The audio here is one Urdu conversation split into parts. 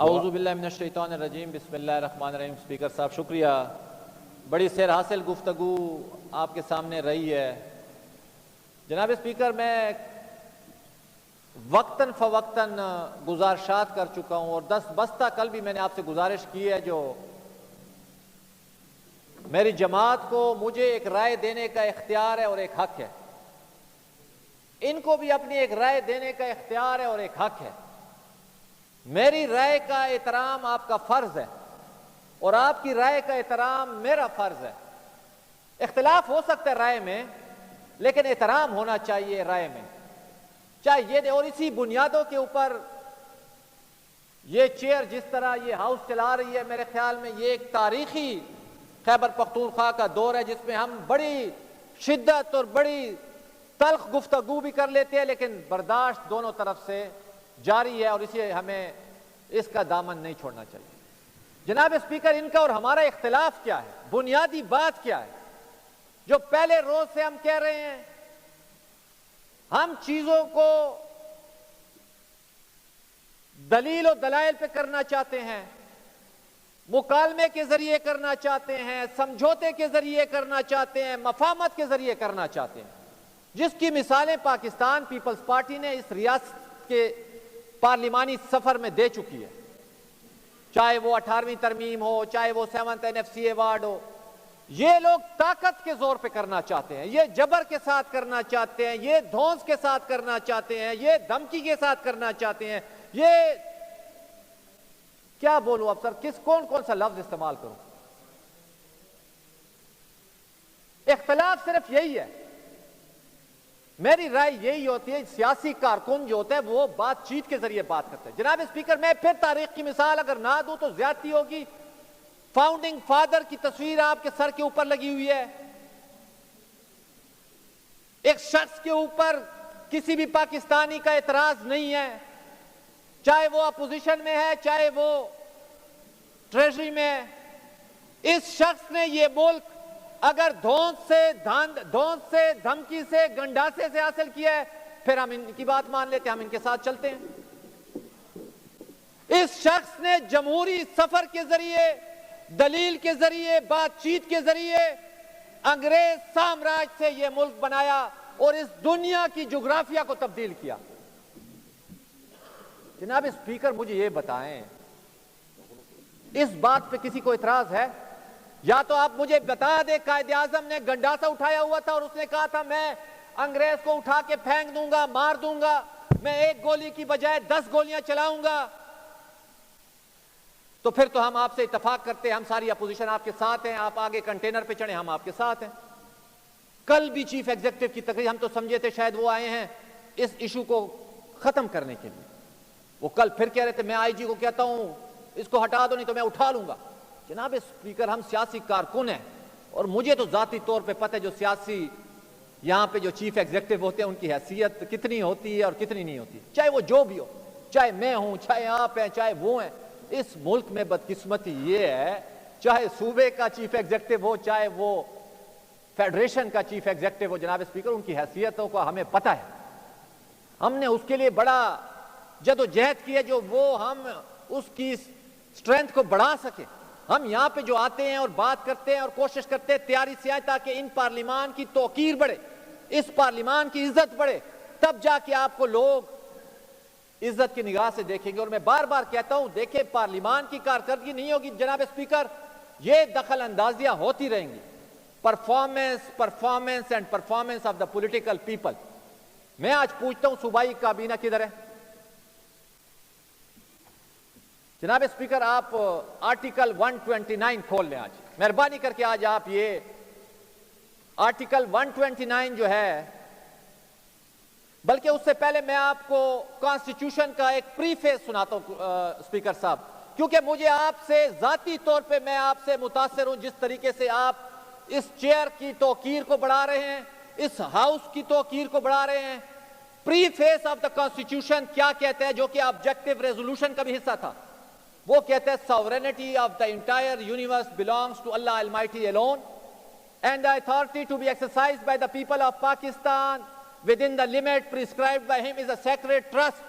اعوذ باللہ من الشیطان الرجیم، بسم اللہ الرحمن الرحیم۔ اسپیکر صاحب شکریہ، بڑی سیر حاصل گفتگو آپ کے سامنے رہی ہے۔ جناب اسپیکر، میں وقتاً فوقتاً گزارشات کر چکا ہوں اور دست بستہ کل بھی میں نے آپ سے گزارش کی ہے، جو میری جماعت کو مجھے ایک رائے دینے کا اختیار ہے اور ایک حق ہے، ان کو بھی اپنی ایک رائے دینے کا اختیار ہے اور ایک حق ہے۔ میری رائے کا احترام آپ کا فرض ہے اور آپ کی رائے کا احترام میرا فرض ہے۔ اختلاف ہو سکتا ہے رائے میں، لیکن احترام ہونا چاہیے رائے میں، چاہے یہ، اور اسی بنیادوں کے اوپر یہ چیئر جس طرح یہ ہاؤس چلا رہی ہے، میرے خیال میں یہ ایک تاریخی خیبر پختونخوا کا دور ہے، جس میں ہم بڑی شدت اور بڑی تلخ گفتگو بھی کر لیتے ہیں، لیکن برداشت دونوں طرف سے جاری ہے اور اسے ہمیں اس کا دامن نہیں چھوڑنا چاہیے۔ جناب اسپیکر، ان کا اور ہمارا اختلاف کیا ہے؟ بنیادی بات کیا ہے جو پہلے روز سے ہم کہہ رہے ہیں؟ ہم چیزوں کو دلیل و دلائل پہ کرنا چاہتے ہیں، مکالمے کے ذریعے کرنا چاہتے ہیں، سمجھوتے کے ذریعے کرنا چاہتے ہیں، مفاہمت کے ذریعے کرنا چاہتے ہیں، جس کی مثالیں پاکستان پیپلز پارٹی نے اس ریاست کے پارلیمانی سفر میں دے چکی ہے، چاہے وہ 18ویں ترمیم ہو، چاہے وہ 7th NFC ایوارڈ ہو۔ یہ لوگ طاقت کے زور پہ کرنا چاہتے ہیں، یہ جبر کے ساتھ کرنا چاہتے ہیں، یہ دھونس کے ساتھ کرنا چاہتے ہیں، یہ دھمکی کے ساتھ کرنا چاہتے ہیں۔ یہ کیا بولوں اب سر، کون سا لفظ استعمال کروں؟ اختلاف صرف یہی ہے، میری رائے یہی ہوتی ہے، سیاسی کارکن جو ہوتا ہے وہ بات چیت کے ذریعے بات کرتے ہیں۔ جناب اسپیکر، میں پھر تاریخ کی مثال اگر نہ دوں تو زیادتی ہوگی۔ فاؤنڈنگ فادر کی تصویر آپ کے سر کے اوپر لگی ہوئی ہے، ایک شخص کے اوپر کسی بھی پاکستانی کا اعتراض نہیں ہے، چاہے وہ اپوزیشن میں ہے، چاہے وہ ٹریجری میں ہے۔ اس شخص نے یہ ملک اگر دھونس سے، دھمکی سے، گنڈاسے سے حاصل کیا ہے، پھر ہم ان کی بات مان لیتے ہیں، ہم ان کے ساتھ چلتے ہیں۔ اس شخص نے جمہوری سفر کے ذریعے، دلیل کے ذریعے، بات چیت کے ذریعے انگریز سامراج سے یہ ملک بنایا اور اس دنیا کی جغرافیہ کو تبدیل کیا۔ جناب اسپیکر، مجھے یہ بتائیں، اس بات پہ کسی کو اعتراض ہے؟ یا تو آپ مجھے بتا دیں، قائد اعظم نے گنڈاسا اٹھایا ہوا تھا اور اس نے کہا تھا میں انگریز کو اٹھا کے پھینک دوں گا، مار دوں گا، میں ایک گولی کی بجائے 10 گولیاں چلاؤں گا، تو پھر تو ہم آپ سے اتفاق کرتے ہیں، ہم ساری اپوزیشن آپ کے ساتھ ہیں، آپ آگے کنٹینر پہ چڑھیں، ہم آپ کے ساتھ ہیں۔ کل بھی چیف ایگزیکٹو کی تقریر، ہم تو سمجھے تھے شاید وہ آئے ہیں اس ایشو کو ختم کرنے کے لیے، وہ کل پھر کہہ رہے تھے میں آئی جی کو کہتا ہوں اس کو ہٹا دو نہیں تو میں اٹھا لوں گا۔ جناب اسپیکر، ہم سیاسی کارکن ہیں اور مجھے تو ذاتی طور پہ پتہ ہے جو سیاسی یہاں پہ جو چیف ایگزیکٹو ہوتے ہیں ان کی حیثیت کتنی ہوتی ہے اور کتنی نہیں ہوتی، چاہے وہ جو بھی ہو، چاہے میں ہوں، چاہے آپ ہیں، چاہے وہ ہیں۔ اس ملک میں بدقسمتی یہ ہے، چاہے صوبے کا چیف ایگزیکٹو ہو، چاہے وہ فیڈریشن کا چیف ایگزیکٹو ہو، جناب اسپیکر، ان کی حیثیتوں کا ہمیں پتہ ہے، ہم نے اس کے لیے بڑا جد و جہد کی ہے، جو وہ ہم اس کی اسٹرینتھ کو بڑھا سکیں۔ ہم یہاں پہ جو آتے ہیں اور بات کرتے ہیں اور کوشش کرتے ہیں تیاری سے آئے تاکہ ان پارلیمان کی توقیر بڑھے، اس پارلیمان کی عزت بڑھے، تب جا کے آپ کو لوگ عزت کی نگاہ سے دیکھیں گے۔ اور میں بار بار کہتا ہوں، دیکھیں پارلیمان کی کارکردگی نہیں ہوگی جناب اسپیکر، یہ دخل اندازیاں ہوتی رہیں گی، performance and performance of the political people. میں آج پوچھتا ہوں صوبائی کابینہ کدھر ہے؟ جناب اسپیکر، آپ آرٹیکل 129 کھول لیں آج، مہربانی کر کے آج آپ یہ آرٹیکل 129 جو ہے، بلکہ اس سے پہلے میں آپ کو کانسٹیٹیوشن کا ایک پریفیس سناتا ہوں اسپیکر صاحب، کیونکہ مجھے آپ سے ذاتی طور پہ میں آپ سے متاثر ہوں، جس طریقے سے آپ اس چیئر کی توقیر کو بڑھا رہے ہیں، اس ہاؤس کی توقیر کو بڑھا رہے ہیں۔ پریفیس آف دا کانسٹیٹیوشن کیا کہتا ہے، جو کہ آبجیکٹو ریزولوشن کا بھی حصہ تھا؟ وہ کہتا ہے sovereignty of the entire universe belongs to Allah Almighty alone and the authority to be exercised by the people of Pakistan within the limit prescribed by him is a sacred trust.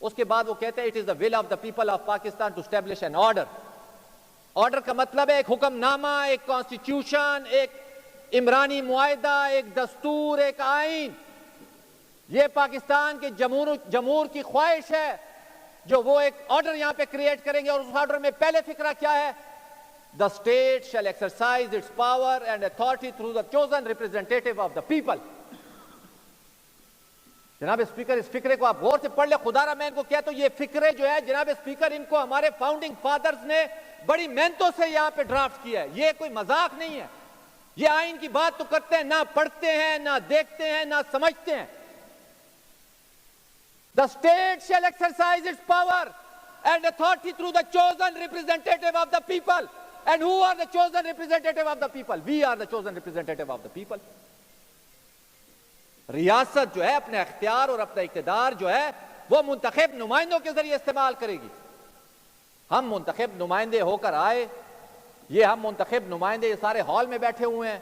اس کے بعد وہ کہتے ہیں it is the will of the people of Pakistan to establish an order. Order کا مطلب ہے ایک حکم نامہ، ایک کانسٹیٹیوشن، ایک عمرانی معاہدہ، ایک دستور، ایک آئین. یہ پاکستان کے جمہور کی خواہش ہے جو وہ ایک آرڈر یہاں پہ کریٹ کریں گے. اور اس آرڈر میں پہلے فقرہ کیا ہے؟ The state shall exercise its power and authority through the chosen representative of the people. جناب اسپیکر اس فکرے کو آپ غور سے پڑھ لیں. خدا را میں ان کو کہتا ہوں یہ فکرے جو ہے جناب اسپیکر ان کو ہمارے فاؤنڈنگ فادرز نے بڑی محنتوں سے یہاں پہ ڈرافٹ کیا ہے. یہ کوئی مذاق نہیں ہے. یہ آئین کی بات تو کرتے ہیں، نہ پڑھتے ہیں، نہ دیکھتے ہیں، نہ سمجھتے ہیں. The state shall exercise its power and authority through the chosen representative of the people. And who are the chosen representative of the people? We are the chosen representative of the people. ریاست جو ہے اپنے اختیار اور اپنا اقتدار جو ہے وہ منتخب نمائندوں کے ذریعے استعمال کرے گی. ہم منتخب نمائندے ہو کر آئے، یہ ہم منتخب نمائندے یہ سارے ہال میں بیٹھے ہوئے ہیں.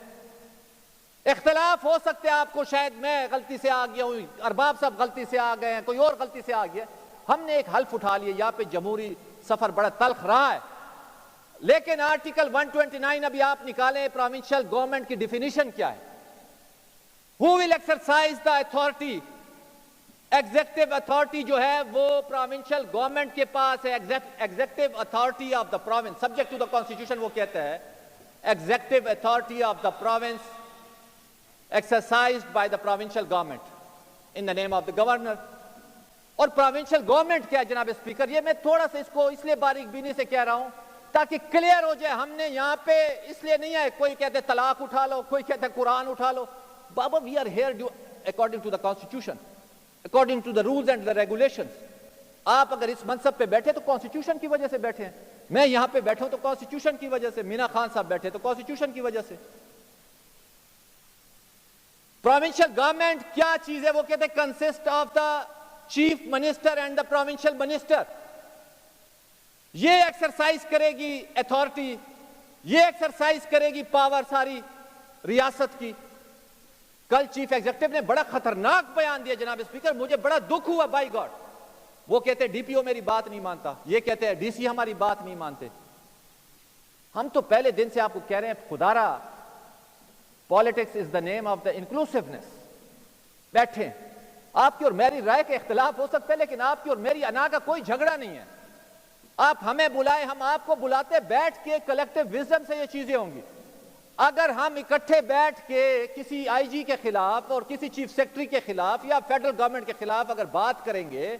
اختلاف ہو سکتے ہیں آپ کو، شاید میں غلطی سے آ گیا ہوں، ارباب صاحب غلطی سے آ گئے ہیں، کوئی اور غلطی سے آ گیا. ہم نے ایک حلف اٹھا لیا. یہاں پہ جمہوری سفر بڑا تلخ رہا ہے، لیکن آرٹیکل 129 ابھی آپ نکالیں، پروونشل گورنمنٹ کی ڈیفینیشن کیا ہے؟ Who will exercise the authority? Executive authority جو ہے وہ پروونشل گورنمنٹ کے پاس ہے. Executive authority of the province subject to the constitution وہ کہتا ہے executive authority of the province exercised by the provincial government in the name of the governor. اور پروونشل گورنمنٹ کیا ہے جناب اسپیکر؟ یہ میں تھوڑا سا اس کو اس لیے باریک بینی سے کہہ رہا ہوں تاکہ کلیئر ہو جائے. ہم نے یہاں پہ اس لیے نہیں ہے کوئی کہتے طلاق اٹھا لو، کوئی کہتے قرآن اٹھا لو. بابا we are here according to the constitution, according to the rules and the regulations. آپ اگر اس منصب پہ بیٹھے تو کانسٹیٹیوشن کی وجہ سے بیٹھے ہیں. میں یہاں پہ بیٹھا ہوں تو کانسٹیٹیوشن کی وجہ سے. مینا خان صاحب بیٹھے تو کانسٹیٹیوشن کی وجہ سے. پروونشل گورنمنٹ کیا چیز ہے؟ وہ کہتے ہیں consist of the chief minister and the provincial minister. یہ ایکسرسائز کرے گی اتھارٹی، یہ ایکسرسائز کرے گی پاور ساری ریاست کی. کل چیف ایگزیکٹو نے بڑا خطرناک بیان دیا جناب اسپیکر، مجھے بڑا دکھ ہوا بائی گاڈ. وہ کہتے ہیں ڈی پی او میری بات نہیں مانتا، یہ کہتے ہیں ڈی سی ہماری بات نہیں مانتے. ہم تو پہلے دن سے آپ کو کہہ رہے ہیں خدارا politics is the name of the انکلوسیونیس. بیٹھیں، آپ کی اور میری رائے کا اختلاف ہو سکتا ہے لیکن آپ کی اور میری انا کا کوئی جھگڑا نہیں ہے. آپ ہمیں بلائیں، ہم آپ کو بلاتے، بیٹھ کے کلیکٹیو وزڈم سے یہ چیزیں ہوں گی. اگر ہم اکٹھے بیٹھ کے کسی آئی جی کے خلاف اور کسی چیف سیکرٹری کے خلاف یا فیڈرل گورنمنٹ کے خلاف اگر بات کریں گے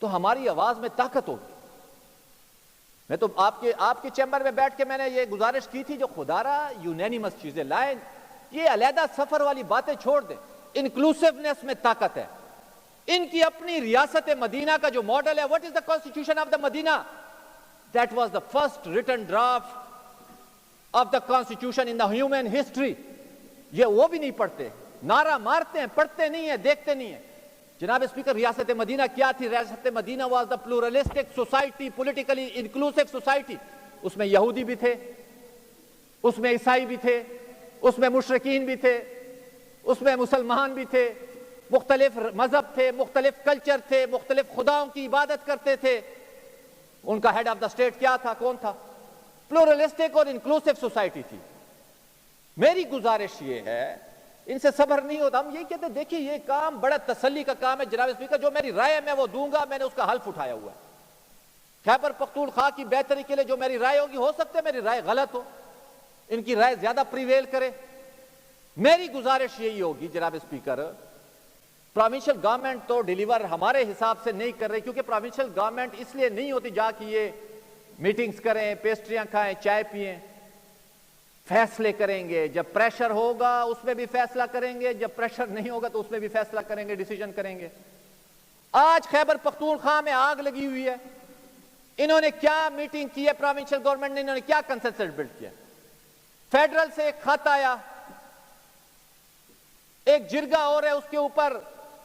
تو ہماری آواز میں طاقت ہوگی. میں تو آپ کے چیمبر میں بیٹھ کے میں نے یہ گزارش کی تھی جو خدارا یونینیمس چیزیں لائیں، یہ علیحدہ سفر والی باتیں چھوڑ دیں. انکلوسیونیس میں طاقت ہے. ان کی اپنی ریاست مدینہ کا جو ماڈل ہے، what is the constitution of the Medina? That was the first written draft of the constitution in the human history. یہ وہ بھی نہیں پڑھتے، نعرہ مارتے ہیں، پڑھتے نہیں ہیں، دیکھتے نہیں ہیں. جناب اسپیکر ریاست مدینہ کیا تھی؟ ریاست مدینہ was the pluralistic society, politically inclusive society. اس میں یہودی بھی تھے، اس میں عیسائی بھی تھے، اس میں مشرکین بھی تھے، اس میں مسلمان بھی تھے، مختلف مذہب تھے، مختلف کلچر تھے، مختلف خداؤں کی عبادت کرتے تھے. ان کا ہیڈ آف دا اسٹیٹ کیا تھا؟ کون تھا؟ پلورلسٹک اور انکلوسیو سوسائٹی تھی. میری گزارش یہ ہے، ان سے صبر نہیں ہوتا. ہم یہی کہتے ہیں دیکھیے یہ کام بڑا تسلی کا کام ہے جناب اسپیکر، جو میری رائے ہے میں وہ دوں گا. میں نے اس کا حلف اٹھایا ہوا ہے. خیبر پختونخوا کی بہتری کے لیے جو میری رائے ہوگی، ہو سکتا ہے میری رائے غلط ہو، ان کی رائے زیادہ پریویل کرے. میری گزارش یہی ہوگی جناب اسپیکر، پروونشل گورنمنٹ تو ڈیلیور ہمارے حساب سے نہیں کر رہی، کیونکہ پروونشل گورنمنٹ اس لیے نہیں ہوتی جا کے یہ میٹنگز کریں، پیسٹریاں کھائیں، چائے پئیں. فیصلے کریں گے، جب پریشر ہوگا اس میں بھی فیصلہ کریں گے، جب پریشر نہیں ہوگا تو اس میں بھی فیصلہ کریں گے، ڈیسیجن کریں گے. آج خیبر پختونخوا میں آگ لگی ہوئی ہے. انہوں نے کیا میٹنگ کی ہے پروونشل گورنمنٹ نے؟ انہوں نے کیا کنسنسس بلڈ کیا؟ فیڈرل سے ایک خط آیا، ایک جرگہ اور ہے، اس کے اوپر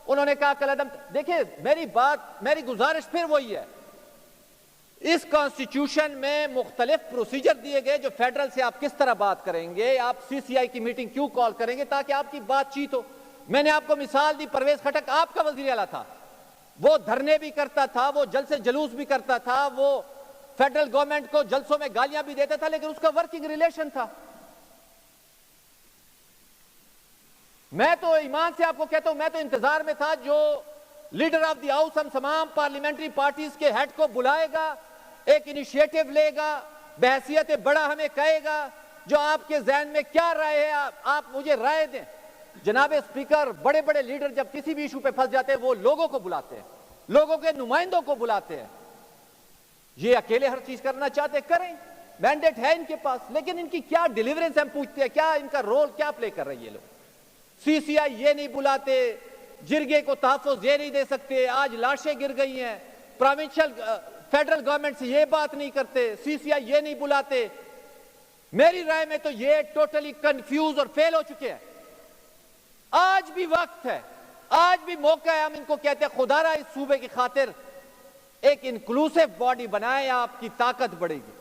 انہوں نے کہا قلعدم. دیکھیں میری گزارش پھر وہی ہے، اس کانسٹیٹیوشن میں مختلف پروسیجر دیے گئے جو فیڈرل سے آپ کس طرح بات کریں گے، آپ سی سی آئی کی میٹنگ کیوں کال کریں گے تاکہ آپ کی بات چیت ہو. میں نے آپ کو مثال دی، پرویز خٹک آپ کا وزیر اعلیٰ تھا، وہ دھرنے بھی کرتا تھا, وہ جلسے جلوس بھی کرتا تھا, وہ فیڈرل گورنمنٹ کو جلسوں میں گالیاں بھی دیتا تھا, لیکن اس کا ورکنگ ریلیشن تھا. میں تو ایمان سے آپ کو کہتا ہوں, میں تو انتظار میں تھا جو لیڈر آف دی ہاؤس ہم تمام پارلیمنٹری پارٹیز کے ہیڈ کو بلائے گا, ایک انیشیٹو لے گا, بحیثیت بڑا ہمیں کہے گا جو آپ کے ذہن میں کیا رائے ہے آپ مجھے رائے دیں. جناب اسپیکر, بڑے بڑے لیڈر جب کسی بھی ایشو پہ پھنس جاتے ہیں وہ لوگوں کو بلاتے ہیں, لوگوں کے نمائندوں کو بلاتے ہیں. یہ اکیلے ہر چیز کرنا چاہتے کریں, مینڈیٹ ہے ان کے پاس, لیکن ان کی کیا ڈیلیورنس ہم پوچھتے ہیں, کیا ان کا رول کیا پلے کر رہی ہے لوگ. سی سی آئی یہ نہیں بلاتے, جرگے کو تحفظ یہ نہیں دے سکتے, آج لاشیں گر گئی ہیں, پروونشل فیڈرل گورنمنٹ سے یہ بات نہیں کرتے, سی سی آئی یہ نہیں بلاتے. میری رائے میں تو یہ ٹوٹلی کنفیوز اور فیل ہو چکے ہیں. آج بھی وقت ہے, آج بھی موقع ہے, ہم ان کو کہتے ہیں خدا را اس صوبے کی خاطر ایک انکلوسیو باڈی بنائیں, آپ کی طاقت بڑھے گی,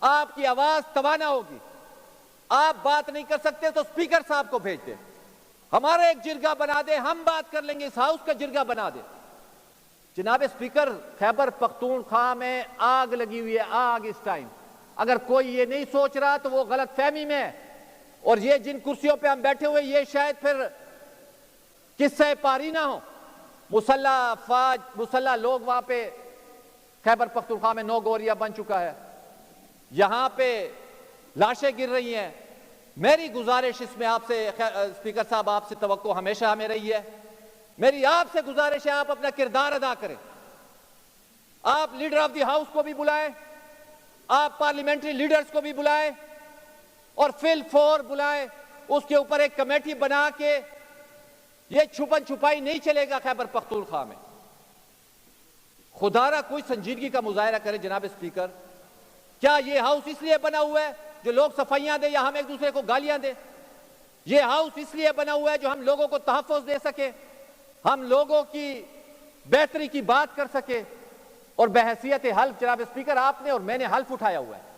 آپ کی آواز توانا ہوگی. آپ بات نہیں کر سکتے تو اسپیکر صاحب کو بھیج دیں, ہمارا ایک جرگہ بنا دے, ہم بات کر لیں گے, اس ہاؤس کا جرگہ بنا دے. جناب اسپیکر, خیبر پختونخوا میں آگ لگی ہوئی ہے, آگ اس ٹائم. اگر کوئی یہ نہیں سوچ رہا تو وہ غلط فہمی میں ہے, اور یہ جن کرسیوں پہ ہم بیٹھے ہوئے یہ شاید پھر قصہ پاری نہ ہو. مسلح افواج, مسلح لوگ وہاں پہ خیبر پختونخوا میں نو گوریا بن چکا ہے, یہاں پہ لاشیں گر رہی ہیں. میری گزارش اس میں آپ سے اسپیکر صاحب, آپ سے توقع ہمیشہ ہمیں رہی ہے, میری آپ سے گزارش ہے آپ اپنا کردار ادا کریں. آپ لیڈر آف دی ہاؤس کو بھی بلائیں, آپ پارلیمنٹری لیڈرز کو بھی بلائیں, اور فل فور بلائیں. اس کے اوپر ایک کمیٹی بنا کے, یہ چھپن چھپائی نہیں چلے گا خیبر پختونخوا میں. خدا را کوئی سنجیدگی کا مظاہرہ کرے. جناب اسپیکر, کیا یہ ہاؤس اس لیے بنا ہوا ہے جو لوگ صفائیاں دیں یا ہم ایک دوسرے کو گالیاں دیں؟ یہ ہاؤس اس لیے بنا ہوا ہے جو ہم لوگوں کو تحفظ دے سکے, ہم لوگوں کی بہتری کی بات کر سکے. اور بحیثیت حلف, جناب اسپیکر, آپ نے اور میں نے حلف اٹھایا ہوا ہے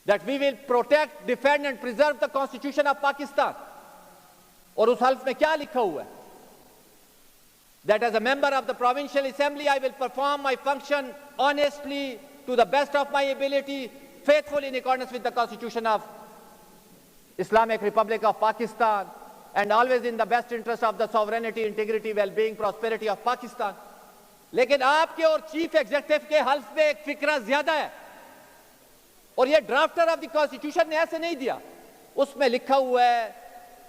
that we will protect, defend and preserve the Constitution of Pakistan. اور اس حلف میں کیا لکھا ہوا ہے؟ that as a member of the Provincial Assembly I will perform my function honestly to the best of my ability, faithfully in accordance with the Constitution of Islamic Republic of Pakistan, and always in the best interest of the sovereignty, integrity, well-being, prosperity of Pakistan. لیکن آپ کے اور چیف ایگزیکٹو کے حلف میں ایک فکرہ زیادہ ہے, اور یہ ڈرافٹر آف دی کانسٹیٹیوشن نے ایسے نہیں دیا. اس میں لکھا ہوا ہے,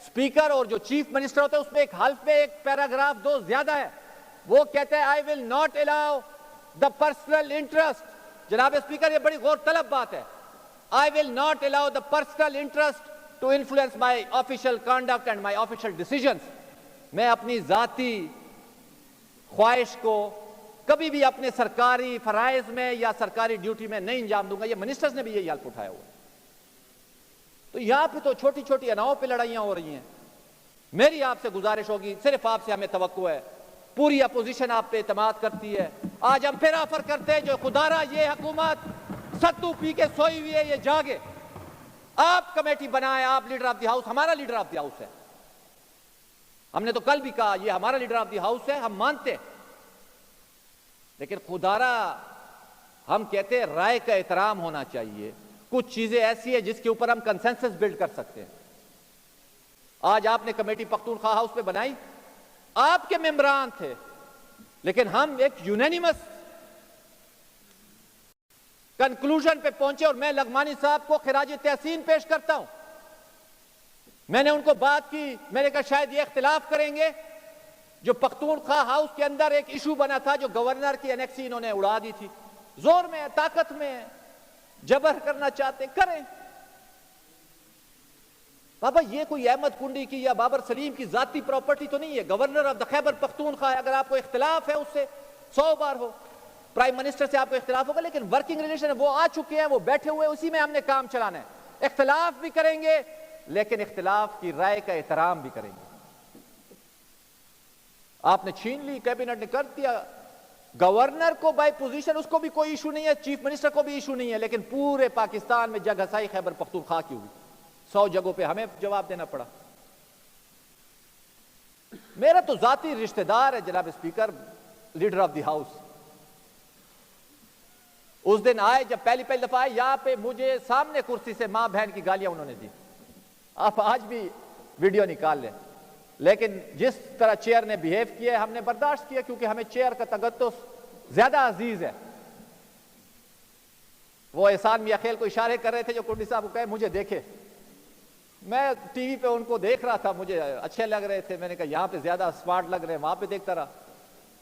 اسپیکر اور جو چیف منسٹر ہوتے ہیں اس میں ایک حلف میں ایک پیراگراف 2 زیادہ ہے. وہ کہتے ہیں I will not allow the personal interest. جناب اسپیکر, یہ بڑی غور طلب بات ہے. I will not allow the personal interest to influence my official conduct and my official decisions. میں اپنی ذاتی خواہش کو کبھی بھی اپنے سرکاری فرائض میں یا سرکاری ڈیوٹی میں نہیں انجام دوں گا. یہ منسٹرز نے بھی یہی حلف اٹھایا ہوا. تو یہاں پہ تو چھوٹی چھوٹی اناؤں پہ لڑائیاں ہو رہی ہیں. میری آپ سے گزارش ہوگی, صرف آپ سے ہمیں توقع ہے, پوری اپوزیشن آپ پہ اعتماد کرتی ہے, آج ہم پھر آفر کرتے ہیں جو خدا را یہ حکومت ستو پی کے سوئی ہوئی ہے, یہ جاگے. آپ کمیٹی بنائیں, آپ لیڈر آف دی ہاؤس, ہمارا لیڈر آف دی ہاؤس ہے. ہم نے تو کل بھی کہا یہ ہمارا لیڈر آف دی ہاؤس ہے, ہم مانتے ہیں, لیکن خدا را ہم کہتے ہیں رائے کا احترام ہونا چاہیے. کچھ چیزیں ایسی ہیں جس کے اوپر ہم کنسنسس بلڈ کر سکتے ہیں. آج آپ نے کمیٹی پختونخوا ہاؤس پہ بنائی, آپ کے ممبران تھے, لیکن ہم ایک یونینیمس کنکلوژن پہ پہنچے, اور میں لغمانی صاحب کو خراج تحسین پیش کرتا ہوں. میں نے ان کو بات کی, میں نے کہا شاید یہ اختلاف کریں گے. جو پختونخوا ہاؤس کے اندر ایک ایشو بنا تھا, جو گورنر کی انیکسی انہوں نے اڑا دی تھی, زور میں ہے, طاقت میں ہے, جبر کرنا چاہتے کریں. بابا یہ کوئی احمد کنڈی کی یا بابر سلیم کی ذاتی پراپرٹی تو نہیں ہے. Governor of the Khyber Pakhtunkhwa ہے. اگر آپ کو اختلاف ہے اس سے 100 بار ہو, پرائم منسٹر سے آپ کو اختلاف ہوگا, لیکن ورکنگ ریلیشن وہ آ چکے ہیں, وہ بیٹھے ہوئے, اسی میں ہم نے کام چلانا ہے. اختلاف بھی کریں گے لیکن اختلاف کی رائے کا احترام بھی کریں گے. آپ نے چھین لی, کیبنٹ نے کر دیا. گورنر کو بائی پوزیشن اس کو بھی کوئی ایشو نہیں ہے, چیف منسٹر کو بھی ایشو نہیں ہے, لیکن پورے پاکستان میں جگ ہسائی خیبر پختونخوا کی ہوئی. 100 جگہوں پہ ہمیں جواب دینا پڑا. میرا تو ذاتی رشتہ دار ہے جناب speaker, leader of the house. اس دن آئے جب پہلی دفعہ آئے یہاں پہ مجھے سامنے کرسی سے ماں بہن کی گالیاں انہوں نے دی. آپ آج بھی ویڈیو نکال لیں. لیکن جس طرح چیئر نے بیہیو کیا ہم نے برداشت کیا کیونکہ ہمیں چیئر کا تقدس زیادہ عزیز ہے. وہ احسان میاں خیل کو اشارے کر رہے تھے جو کنڈی صاحب کو کہے مجھے دیکھے. میں ٹی وی پہ ان کو دیکھ رہا تھا, مجھے اچھے لگ رہے تھے. میں نے کہا یہاں پہ زیادہ اسمارٹ لگ رہے ہیں, وہاں پہ دیکھتا رہا.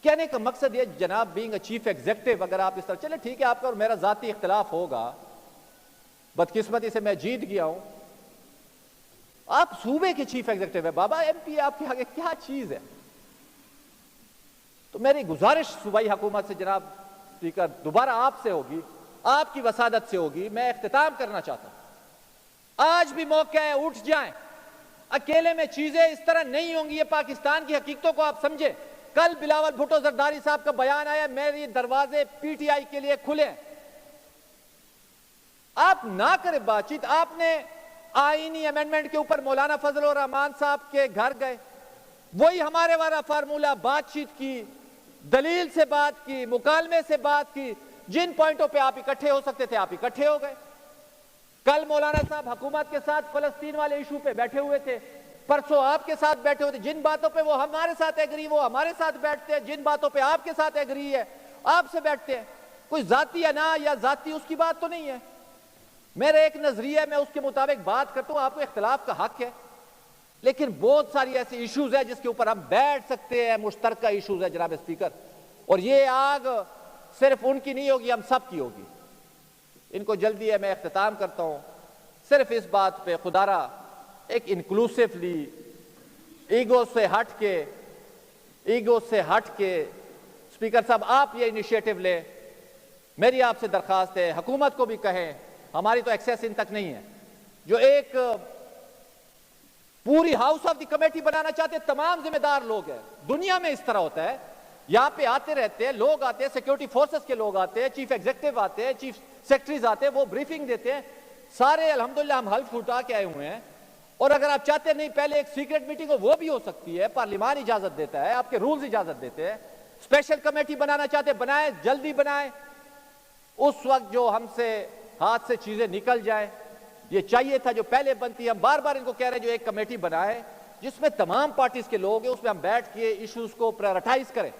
کہنے کا مقصد یہ جناب بینگ اے چیف ایگزیکٹو اگر آپ اس طرح چلے ٹھیک ہے آپ کا اور میرا ذاتی اختلاف ہوگا, بدقسمتی سے میں جیت گیا ہوں. آپ صوبے کے چیف ایگزیکٹو ہے بابا, ایم پی آپ کے آگے کیا چیز ہے. تو میری گزارش صوبائی حکومت سے جناب اسپیکر دوبارہ آپ سے ہوگی, آپ کی وسادت سے ہوگی. میں اختتام کرنا چاہتا ہوں, آج بھی موقع ہے اٹھ جائیں. اکیلے میں چیزیں اس طرح نہیں ہوں گی, یہ پاکستان کی حقیقتوں کو آپ سمجھیں. کل بلاول بھٹو زرداری صاحب کا بیان آیا میری دروازے پی ٹی آئی کے لیے کھلے. آپ نہ کریں بات چیت. آپ نے آئینی امینڈمنٹ کے اوپر مولانا فضل الرحمان صاحب کے گھر گئے, وہی ہمارے والا فارمولہ, بات چیت کی, دلیل سے بات کی, مکالمے سے بات کی. جن پوائنٹوں پہ آپ اکٹھے ہو سکتے تھے آپ اکٹھے ہو گئے. کل مولانا صاحب حکومت کے ساتھ فلسطین والے ایشو پہ بیٹھے ہوئے تھے, پرسوں آپ کے ساتھ بیٹھے ہوئے تھے. جن باتوں پہ وہ ہمارے ساتھ ایگری وہ ہمارے ساتھ بیٹھتے ہیں, جن باتوں پہ آپ کے ساتھ ایگری ہے آپ سے بیٹھتے ہیں. کوئی ذاتی انا یا ذاتی اس کی بات تو نہیں ہے. میرا ایک نظریہ ہے, میں اس کے مطابق بات کرتا ہوں. آپ کو اختلاف کا حق ہے, لیکن بہت ساری ایسی ایشوز ہیں جس کے اوپر ہم بیٹھ سکتے ہیں, مشترکہ ایشوز ہیں جناب اسپیکر. اور یہ آگ صرف ان کی نہیں ہوگی, ہم سب کی ہوگی. ان کو جلدی ہے, میں اختتام کرتا ہوں صرف اس بات پہ, خدا را ایک انکلوسیولی ایگو سے ہٹ کے اسپیکر صاحب آپ یہ انیشیٹو لیں. میری آپ سے درخواست ہے, حکومت کو بھی کہیں, ہماری تو ایکسیس ان تک نہیں ہے, جو ایک پوری ہاؤس آف دی کمیٹی بنانا چاہتے ہیں. تمام ذمہ دار لوگ ہیں. دنیا میں اس طرح ہوتا ہے, یہاں پہ آتے رہتے ہیں لوگ, آتے ہیں سیکیورٹی فورسز کے لوگ آتے ہیں, چیف ایگزیکٹو آتے ہیں, چیف سیکرٹریز آتے ہیں, وہ بریفنگ دیتے ہیں. سارے الحمدللہ ہم حلف اٹھا کے آئے ہوئے ہیں. اور اگر آپ چاہتے ہیں نہیں پہلے ایک سیکرٹ میٹنگ ہو, وہ بھی ہو سکتی ہے, پارلیمان اجازت دیتا ہے, آپ کے رولز اجازت دیتے ہیں. اسپیشل کمیٹی بنانا چاہتے ہیں بنائیں, جلدی بنائیں. اس وقت جو ہم سے ہاتھ سے چیزیں نکل جائیں, یہ چاہیے تھا جو پہلے بنتی. ہم بار بار ان کو کہہ رہے ہیں جو ایک کمیٹی بنائے جس میں تمام پارٹیز کے لوگ ہیں, اس میں ہم بیٹھ کے ایشوز کو پرائرٹائز کریں,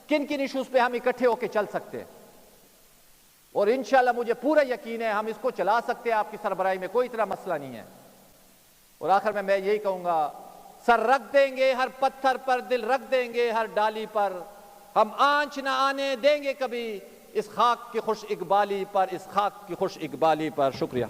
کن کن ایشوز پہ ہم اکٹھے ہو کے چل سکتے ہیں. اور انشاءاللہ مجھے پورا یقین ہے ہم اس کو چلا سکتے ہیں, آپ کی سربراہی میں کوئی اتنا مسئلہ نہیں ہے. اور آخر میں یہی کہوں گا, سر رکھ دیں گے ہر پتھر پر, دل رکھ دیں گے ہر ڈالی پر, ہم آنچ نہ آنے دیں گے کبھی اس خاک کی خوش اقبالی پر, اس خاک کی خوش اقبالی پر. شکریہ.